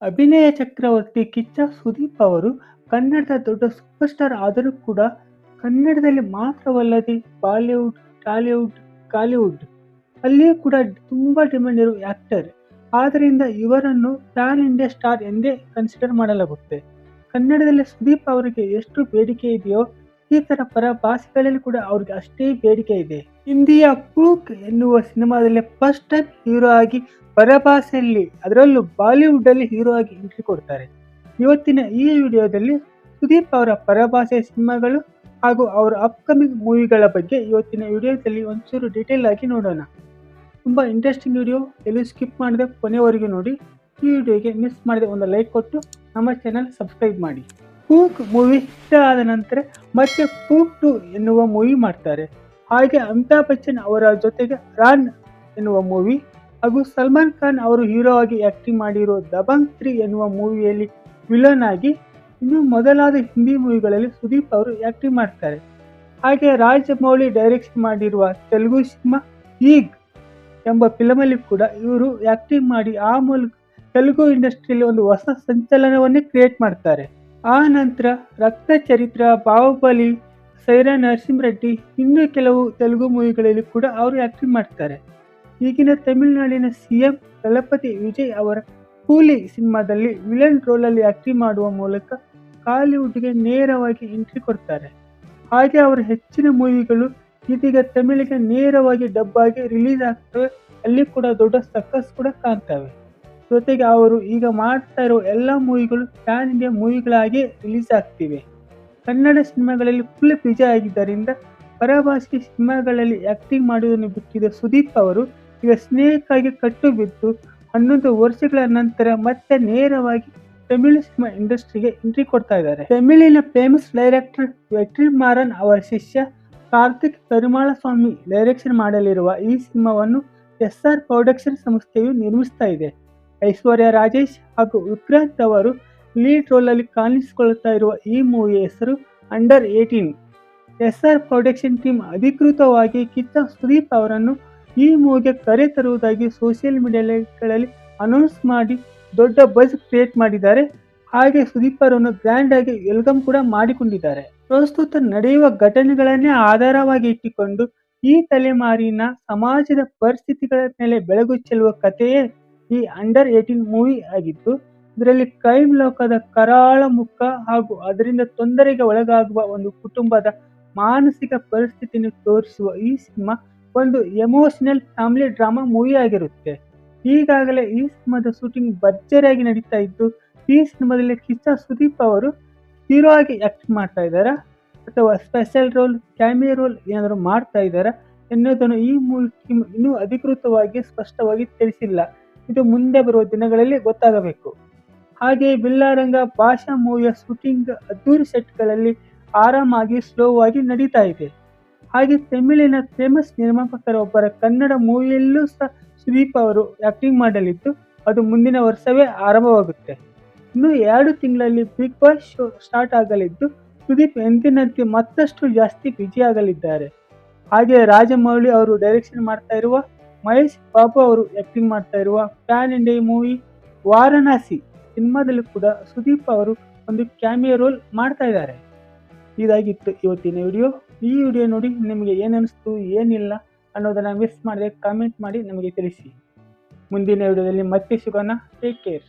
ಅಭಿನಯ ಚಕ್ರವರ್ತಿ ಕಿಚ್ಚ ಸುದೀಪ್ ಅವರು ಕನ್ನಡದ ದೊಡ್ಡ ಸೂಪರ್ ಸ್ಟಾರ್ ಆದರೂ ಕೂಡ ಕನ್ನಡದಲ್ಲಿ ಮಾತ್ರವಲ್ಲದೆ ಬಾಲಿವುಡ್, ಟಾಲಿವುಡ್, ಕಾಲಿವುಡ್ ಅಲ್ಲಿಯೂ ಕೂಡ ತುಂಬಾ ಡಿಮ್ಯಾಂಡ್ ಇರುವ ಆಕ್ಟರ್. ಆದ್ದರಿಂದ ಇವರನ್ನು ಪ್ಯಾನ್ ಇಂಡಿಯಾ ಸ್ಟಾರ್ ಎಂದೇ ಕನ್ಸಿಡರ್ ಮಾಡಲಾಗುತ್ತೆ. ಕನ್ನಡದಲ್ಲಿ ಸುದೀಪ್ ಅವರಿಗೆ ಎಷ್ಟು ಬೇಡಿಕೆ ಇದೆಯೋ ಈ ತರ ಪರ ಭಾಷೆಗಳಲ್ಲಿ ಕೂಡ ಅವ್ರಿಗೆ ಅಷ್ಟೇ ಬೇಡಿಕೆ ಇದೆ. ಹಿಂದಿಯ ಪೂಕ್ ಎನ್ನುವ ಸಿನಿಮಾದಲ್ಲಿ ಫಸ್ಟ್ ಟೈಮ್ ಹೀರೋ ಆಗಿ ಪರಭಾಷೆಯಲ್ಲಿ, ಅದರಲ್ಲೂ ಬಾಲಿವುಡ್ ಅಲ್ಲಿ ಹೀರೋ ಆಗಿ ಎಂಟ್ರಿ ಕೊಡ್ತಾರೆ. ಇವತ್ತಿನ ಈ ವಿಡಿಯೋದಲ್ಲಿ ಸುದೀಪ್ ಅವರ ಪರಭಾಷೆ ಸಿನಿಮಾಗಳು ಹಾಗೂ ಅವರ ಅಪ್ಕಮಿಂಗ್ ಮೂವಿಗಳ ಬಗ್ಗೆ ಇವತ್ತಿನ ವಿಡಿಯೋದಲ್ಲಿ ಒಂಚೂರು ಡೀಟೇಲ್ ಆಗಿ ನೋಡೋಣ. ತುಂಬಾ ಇಂಟ್ರೆಸ್ಟಿಂಗ್ ವಿಡಿಯೋ, ಎಲ್ಲಿ ಸ್ಕಿಪ್ ಮಾಡದೆ ಕೊನೆವರೆಗೂ ನೋಡಿ. ಈ ವಿಡಿಯೋಗೆ ಮಿಸ್ ಮಾಡದೆ ಒಂದು ಲೈಕ್ ಕೊಟ್ಟು ನಮ್ಮ ಚಾನಲ್ ಸಬ್ಸ್ಕ್ರೈಬ್ ಮಾಡಿ. ಪೂಕ್ ಮೂವಿ ಹಿಟ್ ಆದ ನಂತರ ಮತ್ತೆ ಪೂಕ್ 2 ಎನ್ನುವ ಮೂವಿ ಮಾಡ್ತಾರೆ. ಹಾಗೆ ಅಮಿತಾಬ್ ಬಚ್ಚನ್ ಅವರ ಜೊತೆಗೆ ರಾನ್ ಎನ್ನುವ ಮೂವಿ ಹಾಗೂ ಸಲ್ಮಾನ್ ಖಾನ್ ಅವರು ಹೀರೋ ಆಗಿ ಆಕ್ಟಿಂಗ್ ಮಾಡಿರೋ ದಬಂಗ್ 3 ಎನ್ನುವ ಮೂವಿಯಲ್ಲಿ ವಿಲನ್ ಆಗಿ, ಇನ್ನು ಮೊದಲಾದ ಹಿಂದಿ ಮೂವಿಗಳಲ್ಲಿ ಸುದೀಪ್ ಅವರು ಆಕ್ಟಿಂಗ್ ಮಾಡ್ತಾರೆ. ಹಾಗೆ ರಾಜಮೌಳಿ ಡೈರೆಕ್ಷನ್ ಮಾಡಿರುವ ತೆಲುಗು ಸಿನಿಮಾ ಈಗ್ ಎಂಬ ಫಿಲಮಲ್ಲಿ ಕೂಡ ಇವರು ಆಕ್ಟಿಂಗ್ ಮಾಡಿ ಆ ಮೂಲಕ ತೆಲುಗು ಇಂಡಸ್ಟ್ರಿಯಲ್ಲಿ ಒಂದು ಹೊಸ ಸಂಚಲನವನ್ನೇ ಕ್ರಿಯೇಟ್ ಮಾಡ್ತಾರೆ. ಆ ನಂತರ ರಕ್ತ ಚರಿತ್ರ, ಬಾಹುಬಲಿ, ಸೈರಾ ನರಸಿಂಹರೆಡ್ಡಿ, ಇನ್ನೂ ಕೆಲವು ತೆಲುಗು ಮೂವಿಗಳಲ್ಲಿ ಕೂಡ ಅವರು ಆಕ್ಟಿಂಗ್ ಮಾಡ್ತಾರೆ. ಈಗಿನ ತಮಿಳುನಾಡಿನ ಸಿಎಂ ದಳಪತಿ ವಿಜಯ್ ಅವರ ಕೂಲಿ ಸಿನಿಮಾದಲ್ಲಿ ವಿಲನ್ ರೋಲಲ್ಲಿ ಆಕ್ಟಿಂಗ್ ಮಾಡುವ ಮೂಲಕ ಕಾಲಿವುಡ್ಗೆ ನೇರವಾಗಿ ಎಂಟ್ರಿ ಕೊಡ್ತಾರೆ. ಹಾಗೆ ಅವರ ಹೆಚ್ಚಿನ ಮೂವಿಗಳು ಇದೀಗ ತಮಿಳಿಗೆ ನೇರವಾಗಿ ಡಬ್ ಆಗಿ ರಿಲೀಸ್ ಆಗ್ತವೆ. ಅಲ್ಲಿ ಕೂಡ ದೊಡ್ಡ ಸಕ್ಸಸ್ ಕೂಡ ಕಾಣ್ತವೆ. ಜೊತೆಗೆ ಅವರು ಈಗ ಮಾಡ್ತಾ ಇರೋ ಎಲ್ಲ ಮೂವಿಗಳು ಪ್ಯಾನ್ ಇಂಡಿಯಾ ಮೂವಿಗಳಾಗಿ ರಿಲೀಸ್ ಆಗ್ತಿವೆ. ಕನ್ನಡ ಸಿನಿಮಾಗಳಲ್ಲಿ ಫುಲ್ ಬಿಜಿ ಆಗಿದ್ದರಿಂದ ಪರಭಾಷೆ ಸಿನಿಮಾಗಳಲ್ಲಿ ಆಕ್ಟಿಂಗ್ ಮಾಡುವುದನ್ನು ಬಿಟ್ಟಿದ್ದ ಸುದೀಪ್ ಅವರು ಈಗ ಸ್ನೇಕ್ ಆಗಿ ಕಟ್ಟು ಬಿದ್ದು 11 ವರ್ಷಗಳ ನಂತರ ಮತ್ತೆ ನೇರವಾಗಿ ತಮಿಳು ಸಿನಿಮಾ ಇಂಡಸ್ಟ್ರಿಗೆ ಎಂಟ್ರಿ ಕೊಡ್ತಾ ಇದ್ದಾರೆ. ತಮಿಳಿನ ಫೇಮಸ್ ಡೈರೆಕ್ಟರ್ ವೆಟ್ರಿಮಾರನ್ ಅವರ ಶಿಷ್ಯ ಕಾರ್ತಿಕ್ ಪೆರುಮಾಳ ಸ್ವಾಮಿ ಡೈರೆಕ್ಷನ್ ಮಾಡಲಿರುವ ಈ ಸಿನಿಮಾವನ್ನು SR ಪ್ರೊಡಕ್ಷನ್ ಸಂಸ್ಥೆಯು ನಿರ್ಮಿಸ್ತಾ ಇದೆ. ಐಶ್ವರ್ಯ ರಾಜೇಶ್ ಹಾಗೂ ವಿಕ್ರಾಂತ್ ಅವರು ಲೀಡ್ ರೋಲ್ ಅಲ್ಲಿ ಕಾಣಿಸಿಕೊಳ್ಳುತ್ತಾ ಇರುವ ಈ ಮೂವಿಯ ಹೆಸರು ಅಂಡರ್ 18. SR ಪ್ರೊಡಕ್ಷನ್ ಟೀಮ್ ಅಧಿಕೃತವಾಗಿ ಕಿಚ್ಚ ಸುದೀಪ್ ಅವರನ್ನು ಈ ಮೂವಿಗೆ ಕರೆ ತರುವುದಾಗಿ ಸೋಷಿಯಲ್ ಮೀಡಿಯಾಗಳಲ್ಲಿ ಅನೌನ್ಸ್ ಮಾಡಿ ದೊಡ್ಡ ಬಜ್ ಕ್ರಿಯೇಟ್ ಮಾಡಿದ್ದಾರೆ. ಹಾಗೆ ಸುದೀಪ್ ಅವರನ್ನು ಗ್ರ್ಯಾಂಡ್ ಆಗಿ ವೆಲ್ಕಮ್ ಕೂಡ ಮಾಡಿಕೊಂಡಿದ್ದಾರೆ. ಪ್ರಸ್ತುತ ನಡೆಯುವ ಘಟನೆಗಳನ್ನೇ ಆಧಾರವಾಗಿ ಇಟ್ಟುಕೊಂಡು ಈ ತಲೆಮಾರಿನ ಸಮಾಜದ ಪರಿಸ್ಥಿತಿಗಳ ಮೇಲೆ ಬೆಳಕು ಚೆಲ್ಲುವ ಕಥೆಯೇ ಈ ಅಂಡರ್ 18 ಮೂವಿ ಆಗಿದ್ದು, ಇದರಲ್ಲಿ ಕ್ರೈಮ್ ಲೋಕದ ಕರಾಳ ಮುಖ ಹಾಗೂ ಅದರಿಂದ ತೊಂದರೆಗೆ ಒಳಗಾಗುವ ಒಂದು ಕುಟುಂಬದ ಮಾನಸಿಕ ಪರಿಸ್ಥಿತಿಯನ್ನು ತೋರಿಸುವ ಈ ಸಿನಿಮಾ ಒಂದು ಎಮೋಷನಲ್ ಫ್ಯಾಮಿಲಿ ಡ್ರಾಮಾ ಮೂವಿ ಆಗಿರುತ್ತೆ. ಈಗಾಗಲೇ ಈ ಸಿನಿಮಾದ ಶೂಟಿಂಗ್ ಭರ್ಜರಿಯಾಗಿ ನಡೀತಾ ಇದ್ದು, ಈ ಸಿನಿಮಾದಲ್ಲಿ ಕಿಚ್ಚ ಸುದೀಪ್ ಅವರು ಹೀರೋ ಆಗಿ ಆಕ್ಟಿಂಗ್ ಮಾಡ್ತಾ ಇದ್ದಾರಾ ಅಥವಾ ಸ್ಪೆಷಲ್ ರೋಲ್, ಕ್ಯಾಮಿಯೋ ರೋಲ್ ಏನಾದರೂ ಮಾಡ್ತಾ ಇದ್ದಾರಾ ಎನ್ನುವುದನ್ನು ಈ ಮೂವಿ ಟೀಮ್ ಇನ್ನೂ ಅಧಿಕೃತವಾಗಿ ಸ್ಪಷ್ಟವಾಗಿ ತಿಳಿಸಿಲ್ಲ. ಇದು ಮುಂದೆ ಬರುವ ದಿನಗಳಲ್ಲಿ ಗೊತ್ತಾಗಬೇಕು. ಹಾಗೆ ಬಿಲ್ಲಾರಂಗ ಭಾಷಾ ಮೂವಿಯ ಶೂಟಿಂಗ್ ಅದ್ದೂರಿ ಸೆಟ್ಗಳಲ್ಲಿ ಆರಾಮಾಗಿ ಸ್ಲೋ ಆಗಿ ನಡೀತಾ ಇದೆ. ಹಾಗೆ ತಮಿಳಿನ ಫೇಮಸ್ ನಿರ್ಮಾಪಕರೊಬ್ಬರ ಕನ್ನಡ ಮೂವಿಯಲ್ಲೂ ಸಹ ಸುದೀಪ್ ಅವರು ಆಕ್ಟಿಂಗ್ ಮಾಡಲಿದ್ದು, ಅದು ಮುಂದಿನ ವರ್ಷವೇ ಆರಂಭವಾಗುತ್ತೆ. ಇನ್ನು 2 ತಿಂಗಳಲ್ಲಿ ಬಿಗ್ ಬಾಸ್ ಶೋ ಸ್ಟಾರ್ಟ್ ಆಗಲಿದ್ದು, ಸುದೀಪ್ ಎಂದಿನಂತೆ ಮತ್ತಷ್ಟು ಜಾಸ್ತಿ ಬ್ಯುಸಿ ಆಗಲಿದ್ದಾರೆ. ಹಾಗೆ ರಾಜಮೌಳಿ ಅವರು ಡೈರೆಕ್ಷನ್ ಮಾಡ್ತಾ ಇರುವ, ಮಹೇಶ್ ಬಾಬು ಅವರು ಆಕ್ಟಿಂಗ್ ಮಾಡ್ತಾ ಇರುವ ಪ್ಯಾನ್ ಇಂಡಿಯಾ ಮೂವಿ ವಾರಣಾಸಿ ಸಿನಿಮಾದಲ್ಲೂ ಕೂಡ ಸುದೀಪ್ ಅವರು ಒಂದು ಕ್ಯಾಮಿಯೋ ರೋಲ್ ಮಾಡ್ತಾ ಇದ್ದಾರೆ. ಇದಾಗಿತ್ತು ಇವತ್ತಿನ ವಿಡಿಯೋ. ಈ ವಿಡಿಯೋ ನೋಡಿ ನಿಮಗೆ ಏನನ್ನಿಸ್ತು, ಏನಿಲ್ಲ ಅನ್ನೋದನ್ನು ಮಿಸ್ ಮಾಡದೆ ಕಾಮೆಂಟ್ ಮಾಡಿ ನಮಗೆ ತಿಳಿಸಿ. ಮುಂದಿನ ವಿಡಿಯೋದಲ್ಲಿ ಮತ್ತೆ ಸಿಗೋಣ. Take care.